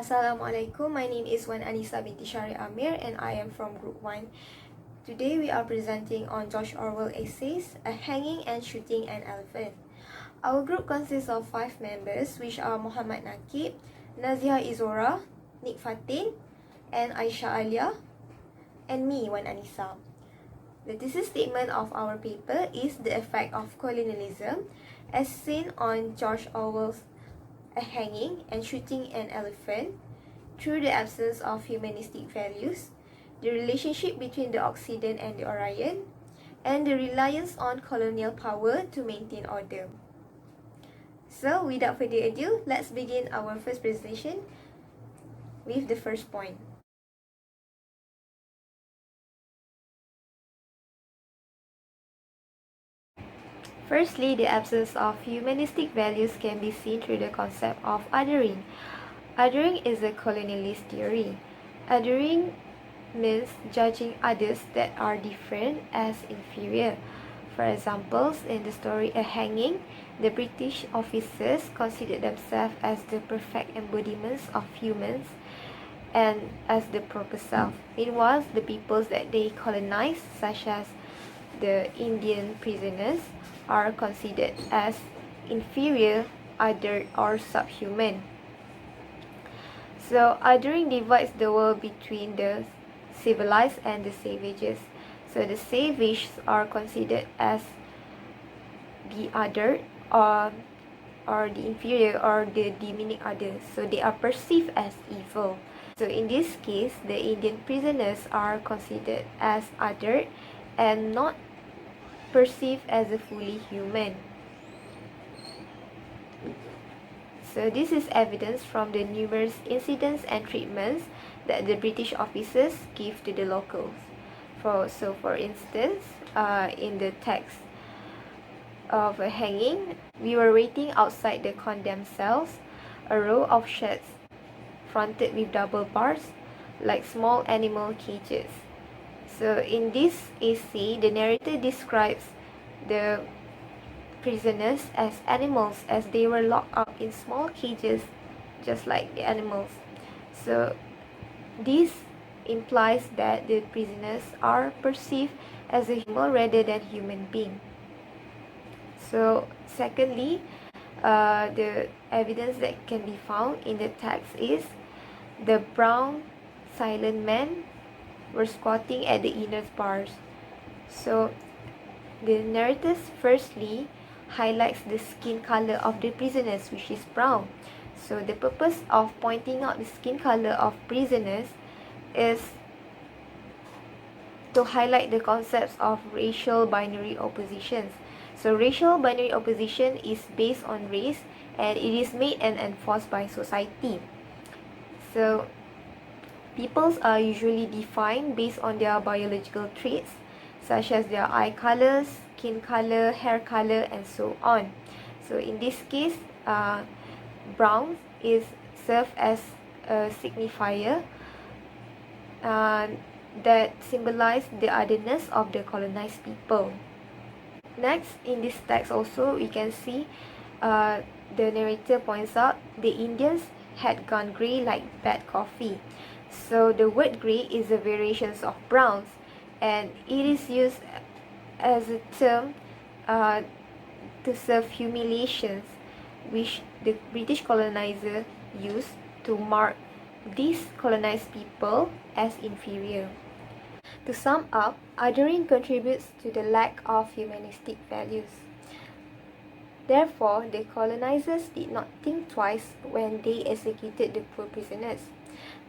Assalamualaikum, my name is Wan Anissa binti Syari Amir and I am from Group 1. Today we are presenting on George Orwell essays, A Hanging and Shooting an Elephant. Our group consists of 5 members, which are Muhammad Nakib, Nazia Izora, Nick Fatin, and Aisha Alia, and me, Wan Anissa. The thesis statement of our paper is the effect of colonialism as seen on George Orwell's A Hanging and Shooting an Elephant through the absence of humanistic values, the relationship between the Occident and the Orient, and the reliance on colonial power to maintain order. So, without further ado, let's begin our first presentation with the first point. Firstly, the absence of humanistic values can be seen through the concept of othering. Othering is a colonialist theory. Othering means judging others that are different as inferior. For example, in the story A Hanging, the British officers considered themselves as the perfect embodiments of humans and as the proper self. Meanwhile, the peoples that they colonized, such as the Indian prisoners, are considered as inferior, other, or subhuman. So, othering divides the world between the civilized and the savages. So, the savages are considered as the other, or the inferior, or the demeaning others. So, they are perceived as evil. So, in this case, the Indian prisoners are considered as other and not perceived as a fully human. So this is evidence from the numerous incidents and treatments that the British officers give to the locals. For instance, in the text of A Hanging, we were waiting outside the condemned cells, a row of sheds fronted with double bars, like small animal cages. So in this essay, the narrator describes the prisoners as animals, as they were locked up in small cages just like the animals. So this implies that the prisoners are perceived as a human rather than human being. So secondly, the evidence that can be found in the text is the brown silent men were squatting at the inner bars. So the narrator firstly highlights the skin color of the prisoners, which is brown. So the purpose of pointing out the skin color of prisoners is to highlight the concepts of racial binary oppositions. So racial binary opposition is based on race and it is made and enforced by society. So peoples are usually defined based on their biological traits, such as their eye colors, skin color, hair color, and so on. So in this case, brown is served as a signifier that symbolize the otherness of the colonized people. Next, in this text also, we can see the narrator points out the Indians had gone grey like bad coffee. So the word grey is a variation of browns, and it is used as a term to serve humiliations, which the British colonizer used to mark these colonized people as inferior. To sum up, othering contributes to the lack of humanistic values. Therefore, the colonizers did not think twice when they executed the poor prisoners.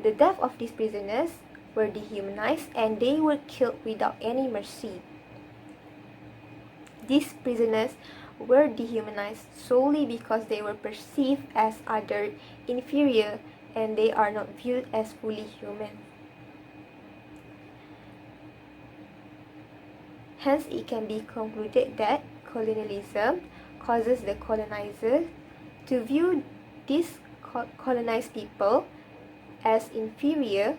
The death of these prisoners were dehumanized and they were killed without any mercy. These prisoners were dehumanized solely because they were perceived as other, inferior, and they are not viewed as fully human. Hence, it can be concluded that colonialism causes the colonizer to view these colonized people as inferior,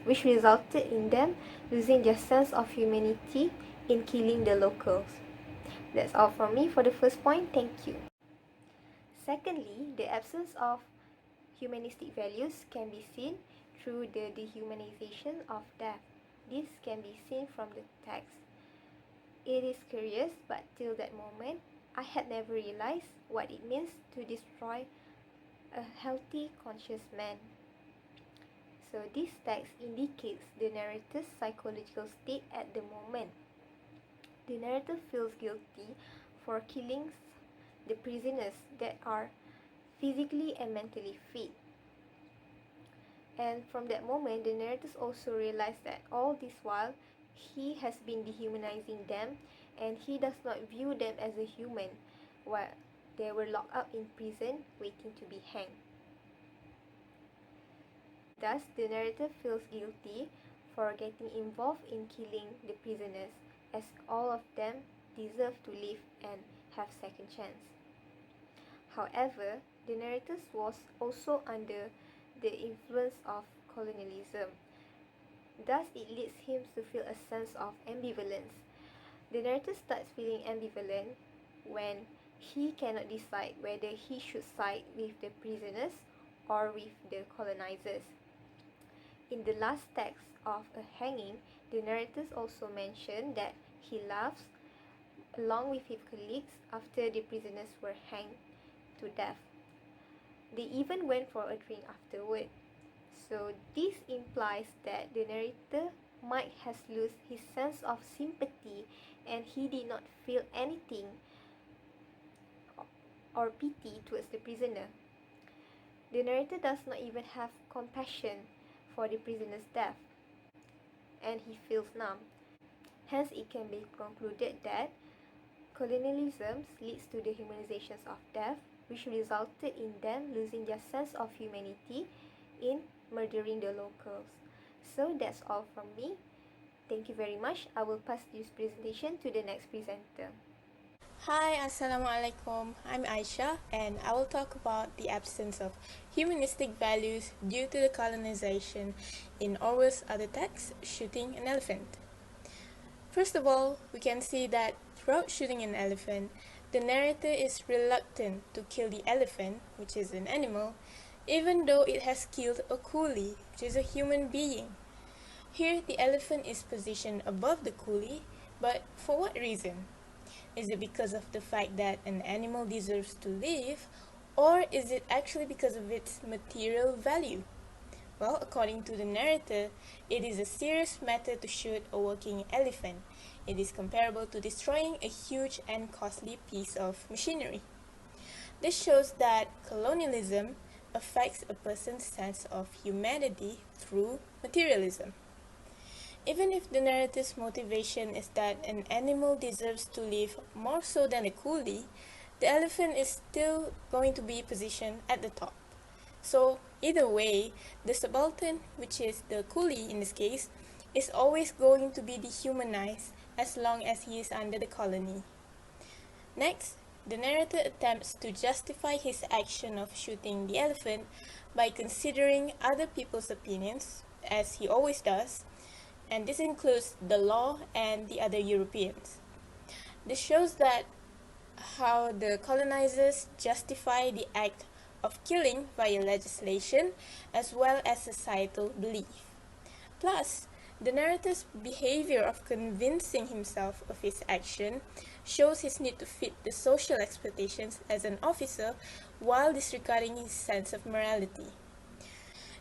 which resulted in them losing their sense of humanity in killing the locals. That's all from me for the first point. Thank you. Secondly, the absence of humanistic values can be seen through the dehumanization of death. This can be seen from the text. It is curious, but till that moment, I had never realized what it means to destroy a healthy, conscious man. So this text indicates the narrator's psychological state at the moment. The narrator feels guilty for killing the prisoners that are physically and mentally fit. And from that moment, the narrators also realize that all this while, he has been dehumanizing them, and he does not view them as a human while they were locked up in prison waiting to be hanged. Thus, the narrator feels guilty for getting involved in killing the prisoners, as all of them deserve to live and have second chance. However, the narrator was also under the influence of colonialism. Thus, it leads him to feel a sense of ambivalence. The narrator starts feeling ambivalent when he cannot decide whether he should side with the prisoners or with the colonizers. In the last text of a hanging, the narrators also mention that he laughs along with his colleagues after the prisoners were hanged to death. They even went for a drink afterward. So this implies that the narrator might have lost his sense of sympathy and he did not feel anything or pity towards the prisoner. The narrator does not even have compassion for the prisoner's death, and he feels numb. Hence, it can be concluded that colonialism leads to the humanizations of death, which resulted in them losing their sense of humanity in murdering the locals. So that's all from me. Thank you very much. I will pass this presentation to the next presenter. Hi, Assalamualaikum. I'm Aisha, and I will talk about the absence of humanistic values due to the colonization in Orwell's other text, Shooting an Elephant. First of all, we can see that throughout Shooting an Elephant, the narrator is reluctant to kill the elephant, which is an animal, even though it has killed a coolie, which is a human being. Here, the elephant is positioned above the coolie, but for what reason? Is it because of the fact that an animal deserves to live, or is it actually because of its material value? Well, according to the narrator, it is a serious matter to shoot a working elephant. It is comparable to destroying a huge and costly piece of machinery. This shows that colonialism affects a person's sense of humanity through materialism. Even if the narrator's motivation is that an animal deserves to live more so than a coolie, the elephant is still going to be positioned at the top. So either way, the subaltern, which is the coolie in this case, is always going to be dehumanized as long as he is under the colony. Next, the narrator attempts to justify his action of shooting the elephant by considering other people's opinions, as he always does, and this includes the law and the other Europeans. This shows that how the colonizers justify the act of killing via legislation as well as societal belief. Plus, the narrator's behavior of convincing himself of his action shows his need to fit the social expectations as an officer while disregarding his sense of morality.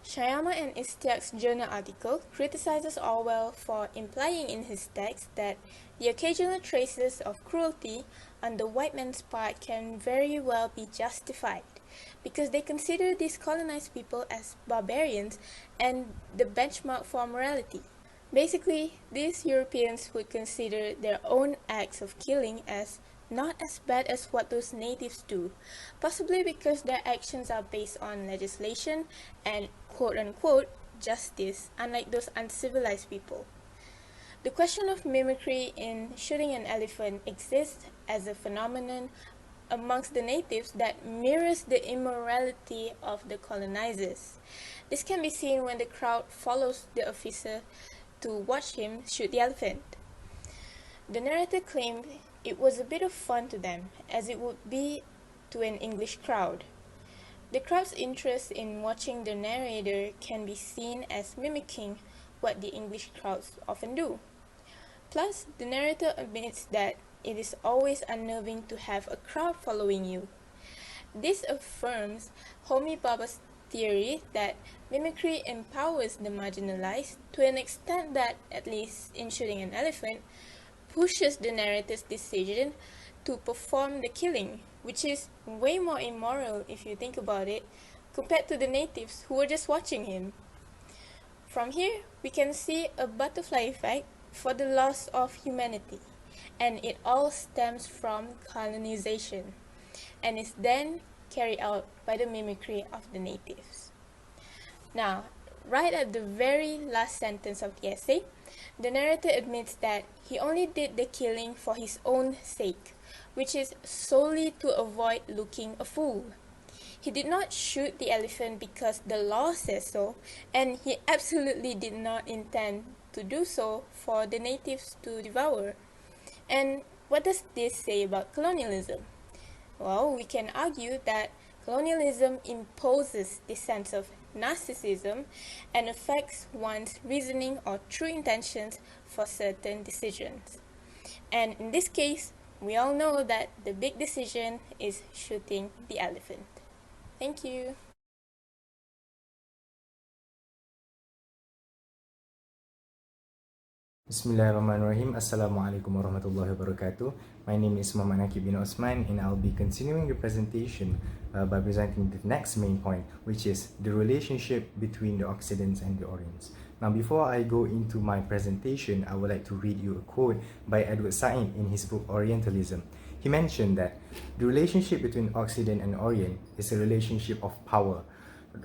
Shyama and Istiak's journal article criticizes Orwell for implying in his text that the occasional traces of cruelty on the white man's part can very well be justified, because they consider these colonized people as barbarians and the benchmark for morality. Basically, these Europeans would consider their own acts of killing as not as bad as what those natives do, possibly because their actions are based on legislation and quote-unquote justice, unlike those uncivilized people. The question of mimicry in shooting an elephant exists as a phenomenon amongst the natives that mirrors the immorality of the colonizers. This can be seen when the crowd follows the officer to watch him shoot the elephant. The narrator claimed it was a bit of fun to them, as it would be to an English crowd. The crowd's interest in watching the narrator can be seen as mimicking what the English crowds often do. Plus, the narrator admits that it is always unnerving to have a crowd following you. This affirms Homi Bhabha's theory that mimicry empowers the marginalized to an extent that, at least in shooting an elephant, pushes the narrator's decision to perform the killing, which is way more immoral if you think about it, compared to the natives who were just watching him. From here, we can see a butterfly effect for the loss of humanity, and it all stems from colonization, and is then carried out by the mimicry of the natives. Now, right at the very last sentence of the essay, the narrator admits that he only did the killing for his own sake, which is solely to avoid looking a fool. He did not shoot the elephant because the law says so, and he absolutely did not intend to do so for the natives to devour. And what does this say about colonialism? Well, we can argue that colonialism imposes this sense of narcissism and affects one's reasoning or true intentions for certain decisions. And in this case, we all know that the big decision is shooting the elephant. Thank you. Bismillahirrahmanirrahim. Assalamualaikum warahmatullahi wabarakatuh. My name is Muhammad Nakib bin Osman, and I'll be continuing the presentation by presenting the next main point, which is the relationship between the Occidents and the Orients. Now, before I go into my presentation, I would like to read you a quote by Edward Said in his book Orientalism. He mentioned that the relationship between Occident and Orient is a relationship of power,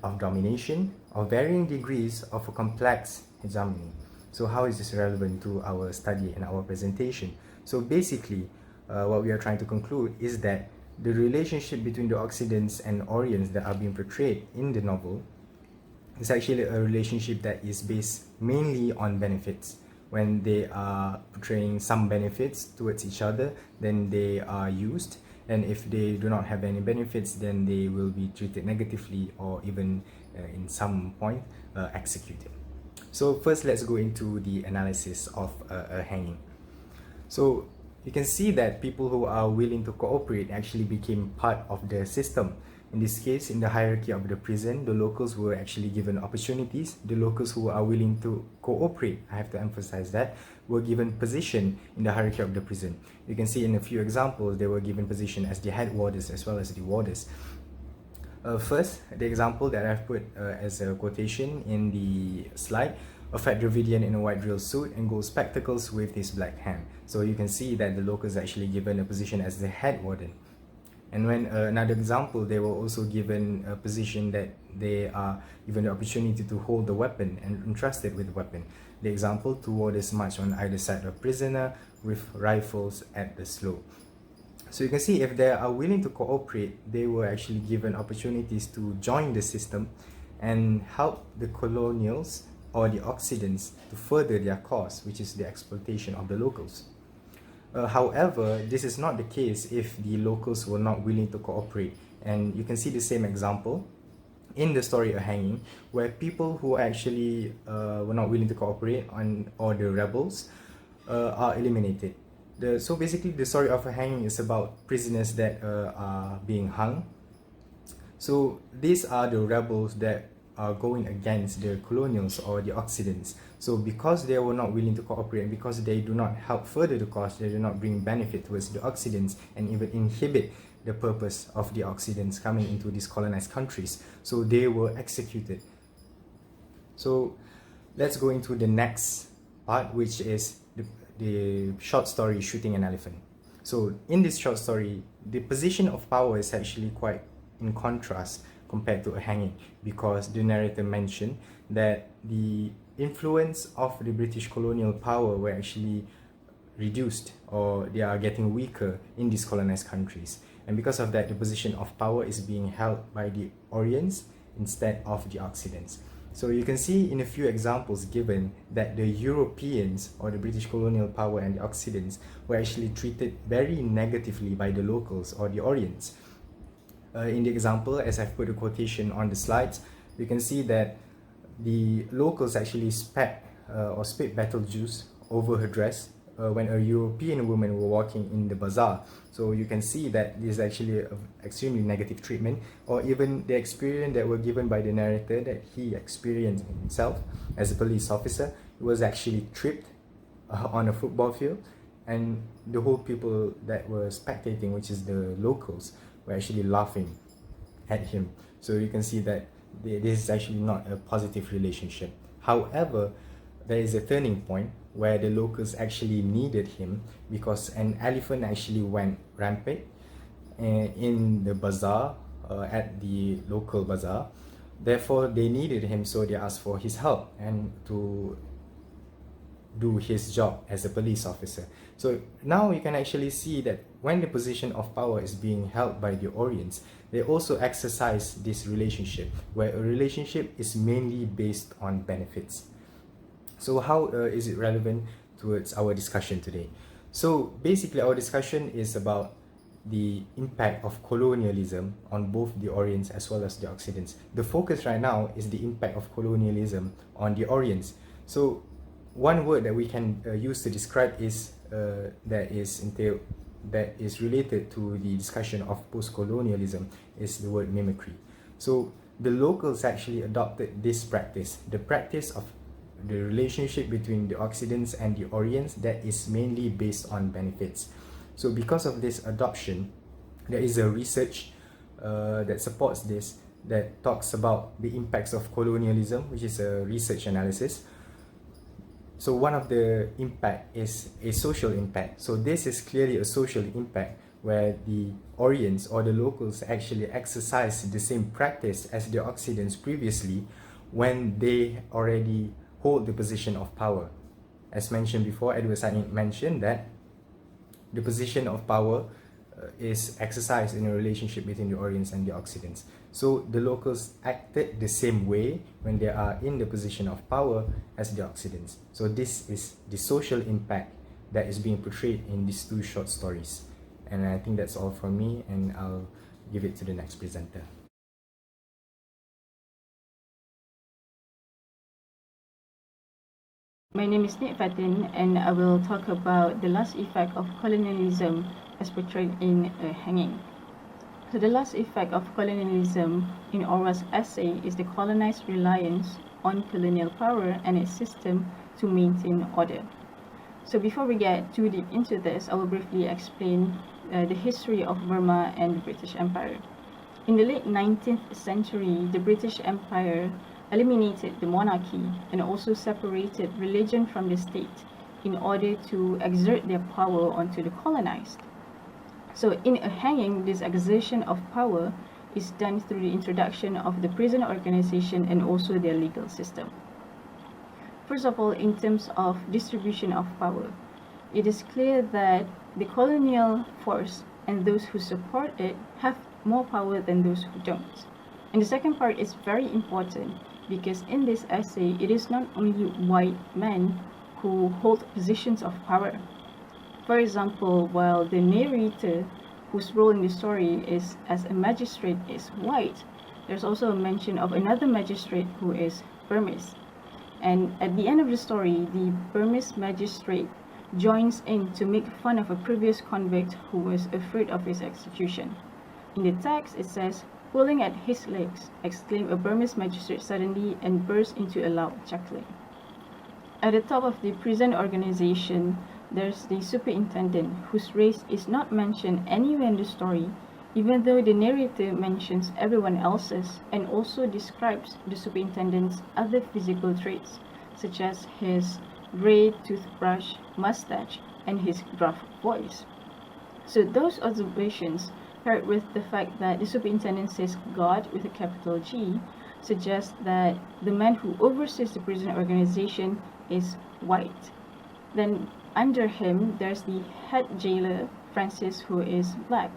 of domination, of varying degrees of a complex hegemony. So how is this relevant to our study and our presentation? So basically, what we are trying to conclude is that the relationship between the Occidents and Orients that are being portrayed in the novel is actually a relationship that is based mainly on benefits. When they are portraying some benefits towards each other, then they are used. And if they do not have any benefits, then they will be treated negatively or even in some point executed. So first, let's go into the analysis of a hanging. So you can see that people who are willing to cooperate actually became part of the system. In this case, in the hierarchy of the prison, the locals were actually given opportunities. The locals who are willing to cooperate, I have to emphasize that, were given position in the hierarchy of the prison. You can see in a few examples, they were given position as the head warders as well as the warders. First, the example that I've put as a quotation in the slide, a fat Dravidian in a white drill suit and gold spectacles with his black hand. So you can see that the locals are actually given a position as the head warden. And when another example, they were also given a position that they are given the opportunity to hold the weapon and entrusted with the weapon. The example, two warders march on either side of a prisoner with rifles at the slope. So you can see if they are willing to cooperate, they were actually given opportunities to join the system and help the colonials or the Occidents to further their cause, which is the exploitation of the locals. However, this is not the case if the locals were not willing to cooperate. And you can see the same example in the story A Hanging, where people who actually were not willing to cooperate or the rebels are eliminated. So basically, the story of A Hanging is about prisoners that are being hung. So these are the rebels that are going against the colonials or the Occidents. So because they were not willing to cooperate and because they do not help further the cause, they do not bring benefit towards the Occidents and even inhibit the purpose of the Occidents coming into these colonized countries. So they were executed. So let's go into the next part, which is the short story Shooting an Elephant. So in this short story, the position of power is actually quite in contrast compared to A Hanging, because the narrator mentioned that the influence of the British colonial power were actually reduced, or they are getting weaker in these colonized countries. And because of that, the position of power is being held by the Orients instead of the Occidents. So you can see in a few examples given that the Europeans or the British colonial power and the Occidents were actually treated very negatively by the locals or the Orients. In the example, as I've put a quotation on the slides, we can see that the locals actually spat or spit battle juice over her dress when a European woman were walking in the bazaar. So you can see that this is actually an extremely negative treatment, or even the experience that were given by the narrator that he experienced himself as a police officer. He was actually tripped on a football field, and the whole people that were spectating, which is the locals, were actually laughing at him. So you can see that this is actually not a positive relationship. However, there is a turning point where the locals actually needed him because an elephant actually went rampant in the bazaar, at the local bazaar. Therefore, they needed him, so they asked for his help and to do his job as a police officer. So now you can actually see that when the position of power is being held by the Orients, they also exercise this relationship, where a relationship is mainly based on benefits. So how is it relevant towards our discussion today? So basically our discussion is about the impact of colonialism on both the Orients as well as the Occidents. The focus right now is the impact of colonialism on the Orients. So one word that we can use to describe is that is related to the discussion of post-colonialism is the word mimicry. So the locals actually adopted this practice, the practice of the relationship between the Occidents and the Orients that is mainly based on benefits. So because of this adoption, there is a research that supports this, that talks about the impacts of colonialism, which is a research analysis. So one of the impact is a social impact. So this is clearly a social impact where the Orients or the locals actually exercise the same practice as the Occidents previously when they already hold the position of power. As mentioned before, Edward Said mentioned that the position of power is exercised in a relationship between the Orients and the Occidents. So the locals acted the same way when they are in the position of power as the Occidents. So this is the social impact that is being portrayed in these two short stories. And I think that's all from me, and I'll give it to the next presenter. My name is Nik Fatin, and I will talk about the last effect of colonialism as portrayed in Hanging. So the last effect of colonialism in Orwell's essay is the colonized reliance on colonial power and its system to maintain order. So before we get too deep into this, I will briefly explain the history of Burma and the British Empire. In the late 19th century, the British Empire eliminated the monarchy and also separated religion from the state in order to exert their power onto the colonized. So in a hanging, this exertion of power is done through the introduction of the prison organization and also their legal system. First of all, in terms of distribution of power, it is clear that the colonial force and those who support it have more power than those who don't. And the second part is very important because in this essay, it is not only white men who hold positions of power. For example, while the narrator, whose role in the story is as a magistrate, is white, there's also a mention of another magistrate who is Burmese. And at the end of the story, the Burmese magistrate joins in to make fun of a previous convict who was afraid of his execution. In the text, it says, "Pulling at his legs," exclaimed a Burmese magistrate suddenly and burst into a loud chuckling. At the top of the prison organization, there's the superintendent, whose race is not mentioned anywhere in the story, even though the narrator mentions everyone else's and also describes the superintendent's other physical traits, such as his grey toothbrush mustache and his gruff voice. So those observations, paired with the fact that the superintendent says God with a capital G, suggests that the man who oversees the prison organization is white. Then under him, there's the head jailer, Francis, who is black.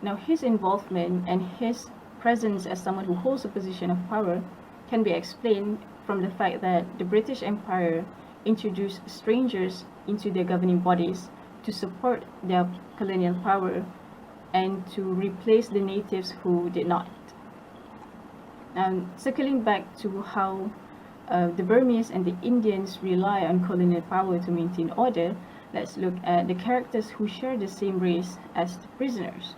Now his involvement and his presence as someone who holds a position of power can be explained from the fact that the British Empire introduced strangers into their governing bodies to support their colonial power and to replace the natives who did not. Circling back to how the Burmese and the Indians rely on colonial power to maintain order, let's look at the characters who share the same race as the prisoners.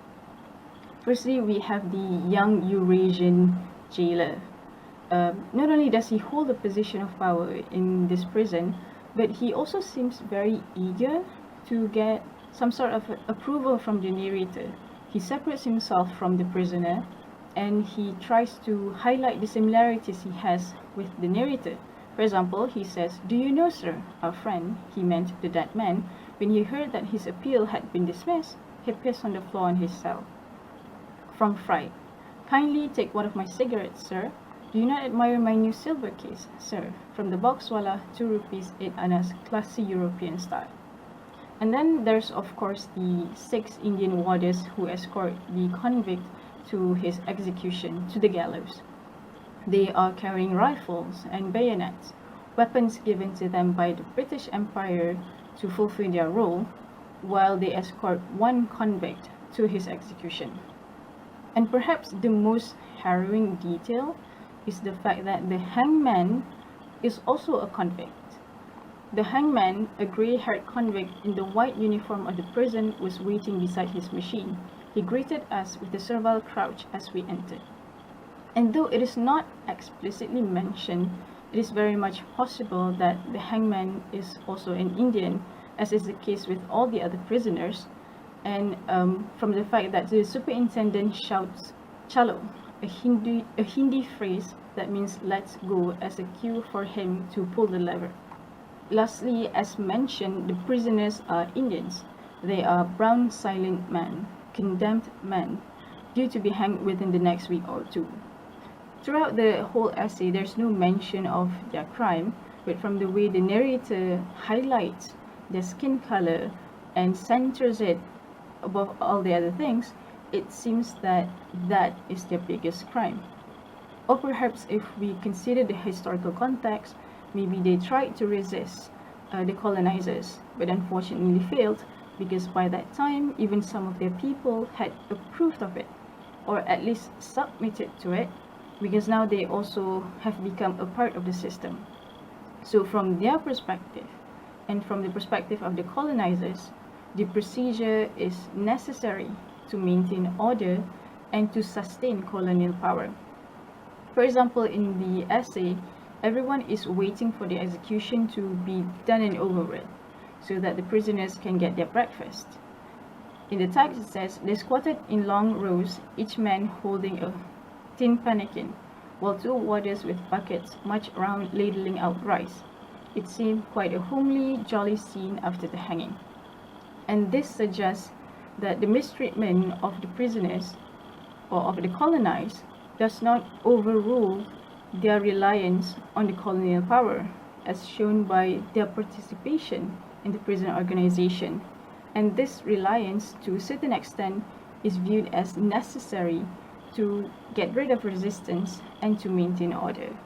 Firstly, we have the young Eurasian Jailer. Not only does he hold a position of power in this prison, but he also seems very eager to get some sort of approval from the narrator. He separates himself from the prisoner, and he tries to highlight the similarities he has with the narrator. For example, he says, "Do you know, sir, our friend," he meant the dead man, "when he heard that his appeal had been dismissed, he pissed on the floor in his cell from fright. Kindly take one of my cigarettes, sir. Do you not admire my new silver case, sir? From the boxwala, 2 rupees, 8 annas, classy European style." And then there's of course the 6 Indian warders who escort the convict to his execution, to the gallows. They are carrying rifles and bayonets, weapons given to them by the British Empire to fulfill their role, while they escort one convict to his execution. And perhaps the most harrowing detail is the fact that the hangman is also a convict. The hangman, a grey-haired convict in the white uniform of the prison, was waiting beside his machine. He greeted us with a servile crouch as we entered. And though it is not explicitly mentioned, it is very much possible that the hangman is also an Indian, as is the case with all the other prisoners. And from the fact that the superintendent shouts "Chalo," a Hindi phrase that means "let's go," as a cue for him to pull the lever. Lastly, as mentioned, the prisoners are Indians. They are brown silent men, condemned men, due to be hanged within the next week or two. Throughout the whole essay, there's no mention of their crime, but from the way the narrator highlights their skin color and centers it above all the other things, it seems that that is their biggest crime. Or perhaps if we consider the historical context, maybe they tried to resist the colonizers, but unfortunately failed, because by that time, even some of their people had approved of it, or at least submitted to it, because now they also have become a part of the system. So from their perspective, and from the perspective of the colonizers, the procedure is necessary to maintain order and to sustain colonial power. For example, in the essay, everyone is waiting for the execution to be done and over with, so that the prisoners can get their breakfast. In the text it says, "They squatted in long rows, each man holding a tin pannikin, while 2 warders with buckets marched around ladling out rice. It seemed quite a homely, jolly scene after the hanging." And this suggests that the mistreatment of the prisoners or of the colonized does not overrule their reliance on the colonial power, as shown by their participation in the prison organization. And this reliance, to a certain extent, is viewed as necessary to get rid of resistance and to maintain order.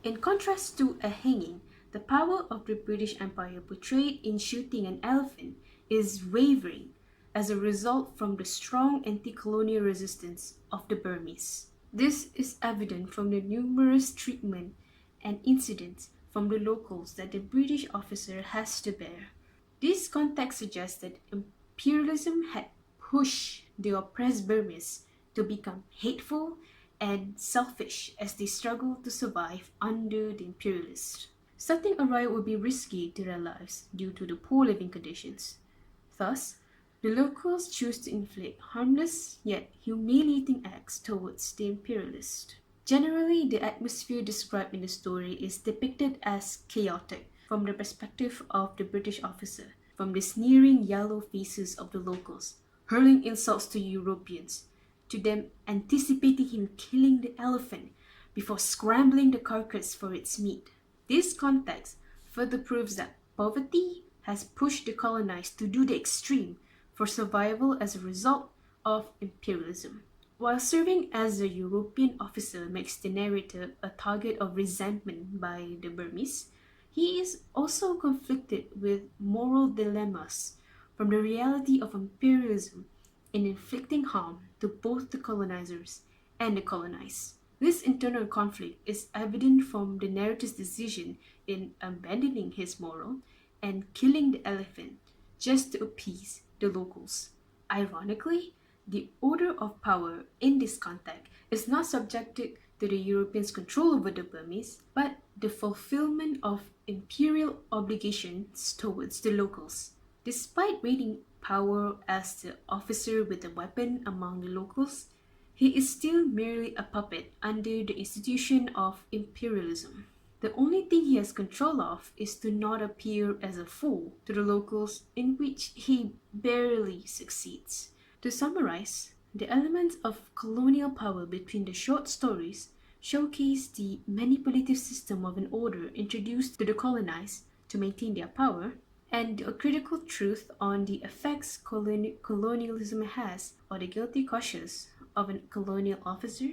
In contrast to a hanging, the power of the British Empire portrayed in shooting an elephant is wavering as a result from the strong anti-colonial resistance of the Burmese. This is evident from the numerous treatment and incidents from the locals that the British officer has to bear. This context suggests that imperialism had pushed the oppressed Burmese to become hateful and selfish as they struggled to survive under the imperialists. Starting a riot would be risky to their lives due to the poor living conditions. Thus, the locals choose to inflict harmless yet humiliating acts towards the imperialists. Generally, the atmosphere described in the story is depicted as chaotic from the perspective of the British officer, from the sneering yellow faces of the locals, hurling insults to Europeans, to them anticipating him killing the elephant before scrambling the carcass for its meat. This context further proves that poverty has pushed the colonized to do the extreme for survival as a result of imperialism. While serving as a European officer makes the narrator a target of resentment by the Burmese, He is also conflicted with moral dilemmas from the reality of imperialism in inflicting harm to both the colonizers and the colonized. This internal conflict is evident from the narrator's decision in abandoning his moral and killing the elephant just to appease the locals. Ironically, the order of power in this context is not subjected to the Europeans' control over the Burmese, but the fulfillment of imperial obligations towards the locals. Despite reigning power as the officer with a weapon among the locals, he is still merely a puppet under the institution of imperialism. The only thing he has control of is to not appear as a fool to the locals, in which he barely succeeds. To summarize, the elements of colonial power between the short stories showcase the manipulative system of an order introduced to the colonized to maintain their power, and a critical truth on the effects colonialism has on the guilty conscience of a colonial officer,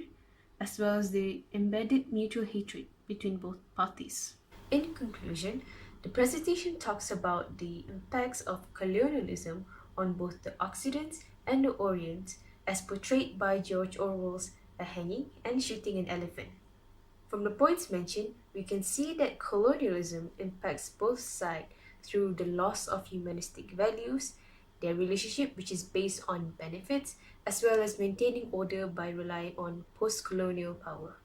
as well as the embedded mutual hatred between both parties. In conclusion, the presentation talks about the impacts of colonialism on both the Occident and the Orient as portrayed by George Orwell's A Hanging and Shooting an Elephant. From the points mentioned, we can see that colonialism impacts both sides through the loss of humanistic values, their relationship which is based on benefits, as well as maintaining order by relying on post-colonial power.